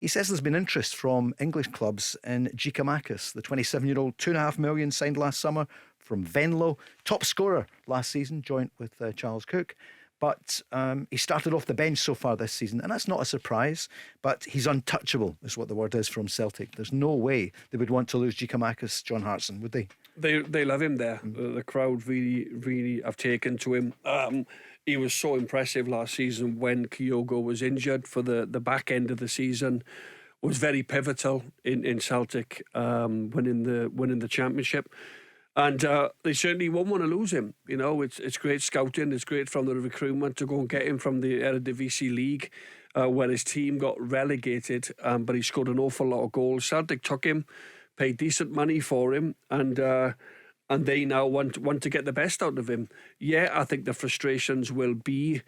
He says there's been interest from English clubs in Giakoumakis, the 27-year-old, £2.5 million signed last summer from Venlo, top scorer last season, joint with Charles Cook. But he started off the bench so far this season, and that's not a surprise. But he's untouchable, is what the word is from Celtic. There's no way they would want to lose Giakoumakis, John Hartson, would they? They love him there. The crowd really have taken to him. He was so impressive last season when Kyogo was injured for the back end of the season. Was very pivotal in Celtic winning the championship. And they certainly won't want to lose him. You know, it's great scouting. It's great from the recruitment to go and get him from the Eredivisie League, where his team got relegated. But he scored an awful lot of goals. Celtic took him, paid decent money for him, and they now want to get the best out of him. Yeah, I think the frustrations will be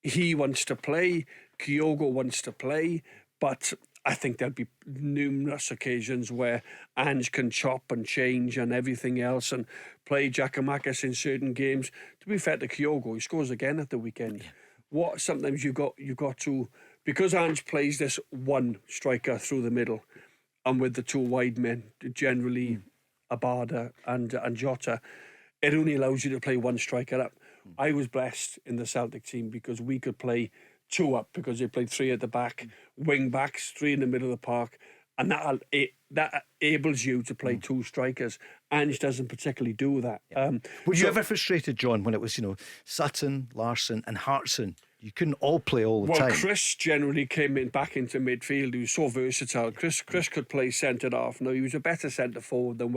he wants to play, Kyogo wants to play, but I think there'll be numerous occasions where Ange can chop and change and everything else and play Giakoumakis in certain games. To be fair to Kyogo, he scores again at the weekend. Yeah. What sometimes you got to, because Ange plays this one striker through the middle, and with the two wide men, generally Abada and Jota, it only allows you to play one striker up. I was blessed in the Celtic team because we could play two up because they played three at the back, wing backs, three in the middle of the park, and that enables you to play two strikers. Ange doesn't particularly do that. Were you ever frustrated, John, when it was Sutton, Larsson and Hartson? You couldn't all play all the time. Well, Chris generally came back into midfield. He was so versatile. Chris could play centre half. Now, he was a better centre forward than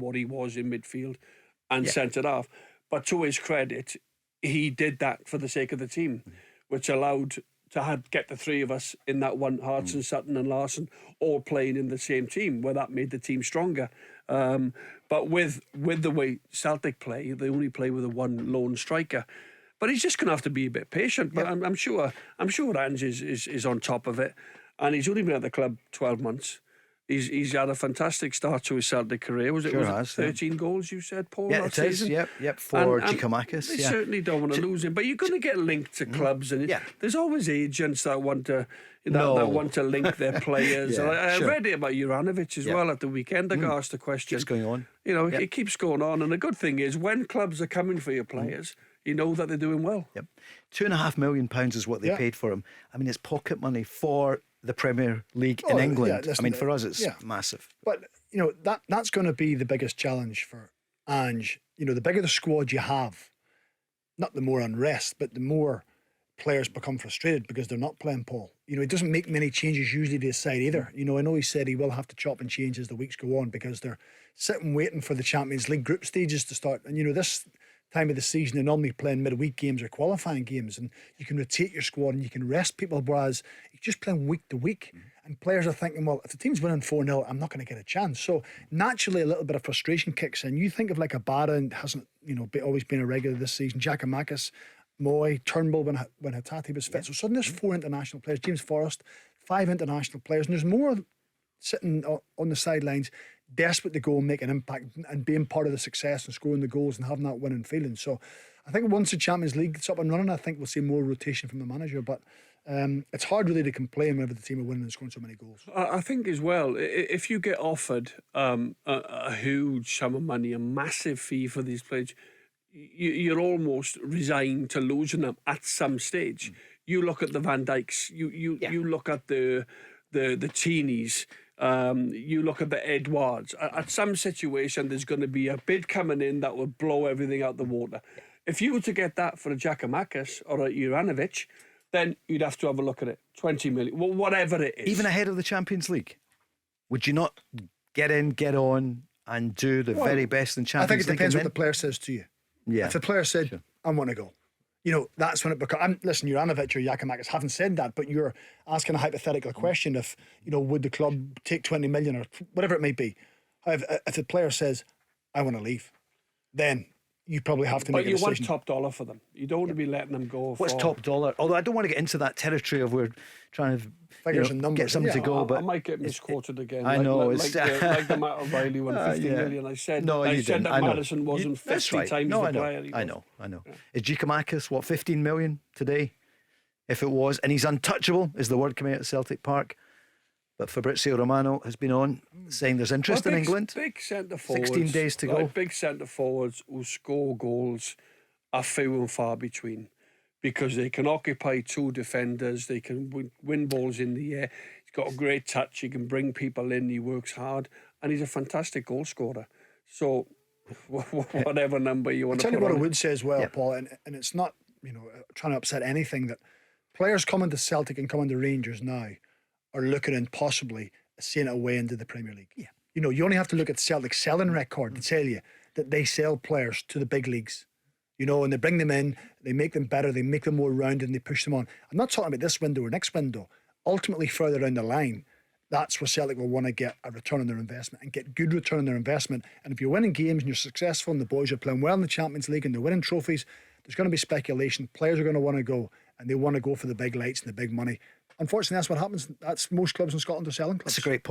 what he was in midfield and centre half. But to his credit, he did that for the sake of the team, which allowed to get the three of us in that one, Hartson, Sutton and Larsson, all playing in the same team, where that made the team stronger. But with the way Celtic play, they only play with a one lone striker. But he's just going to have to be a bit patient. But I'm sure Ange is on top of it, and he's only been at the club 12 months. He's had a fantastic start to his Celtic career. Was it 13 goals, you said, Paul? Yeah, it is. Yep, for Giakoumakis. They certainly don't want to lose him, but you're going to get linked to clubs, and there's always agents that want to that want to link their players. I read it about Juranovic as well at the weekend. I got asked the question. What's going on? It keeps going on, and the good thing is when clubs are coming for your players, you know that they're doing well. Yep. £2.5 million is what they paid for him. I mean, it's pocket money for the Premier League in England. Listen, I mean, for us, it's massive. But that's going to be the biggest challenge for Ange. The bigger the squad you have, not the more unrest, but the more players become frustrated because they're not playing Paul. He doesn't make many changes usually to his side either. I know he said he will have to chop and change as the weeks go on because they're sitting waiting for the Champions League group stages to start. And this time of the season, they're normally playing midweek games or qualifying games, and you can rotate your squad and you can rest people, whereas you're just playing week to week. And players are thinking, well, if the team's winning 4-0, I'm not going to get a chance. So naturally a little bit of frustration kicks in. You think of like Abada, and hasn't always been a regular this season, Giakoumakis, Moy, Turnbull when Hatate was fit. So suddenly there's 4 international players, James Forrest, 5 international players, and there's more sitting on the sidelines desperate to go and make an impact and being part of the success and scoring the goals and having that winning feeling. So I think once the Champions League is up and running, I think we'll see more rotation from the manager. But it's hard really to complain whenever the team are winning and scoring so many goals. I think as well, if you get offered a huge sum of money, a massive fee for these players, you're almost resigned to losing them at some stage. You look at the Van Dijks, you look at the Tinis, you look at the Edwards. At some situation, there's going to be a bid coming in that will blow everything out the water. If you were to get that for a Giakoumakis or a Juranovic, then you'd have to have a look at it. 20 million, well, whatever it is. Even ahead of the Champions League, would you not get on and do the very best in Champions League? I think it depends what the player says to you. Yeah. If the player said, I want to go, that's when it becomes. Listen, Juranovic or Giakoumakis haven't said that, but you're asking a hypothetical question. If would the club take 20 million or whatever it may be? If the player says, I want to leave, then you probably have to make a decision. But you want top dollar for them. You don't want to be letting them go. What's top dollar? Although I don't want to get into that territory of we're trying to figures and numbers. Get something to go. But I might get misquoted again. I know. Like the Matt O'Reilly won 50 million. I said that Madison wasn't 50 times the player. I know. Yeah. Is Giakoumakis 15 million today? If it was, and he's untouchable, is the word coming out of Celtic Park. But Fabrizio Romano has been on saying there's interest in England. Big centre forwards. 16 days to go. Big centre forwards who score goals are few and far between, because they can occupy two defenders, they can win balls in the air. He's got a great touch, he can bring people in, he works hard, and he's a fantastic goal scorer. So whatever number you want to put on. I'll tell you what I would say as well, Paul, and it's not, trying to upset anything, that players coming to Celtic and coming to Rangers now are looking in possibly seeing a way into the Premier League. Yeah. You only have to look at Celtic's selling record to tell you that they sell players to the big leagues. And they bring them in, they make them better, they make them more rounded, and they push them on. I'm not talking about this window or next window. Ultimately, further down the line, that's where Celtic will want to get a return on their investment and get good return on their investment. And if you're winning games and you're successful and the boys are playing well in the Champions League and they're winning trophies, there's going to be speculation. Players are going to want to go, and they want to go for the big lights and the big money. Unfortunately, that's what happens. That's most clubs in Scotland are selling clubs. That's a great point.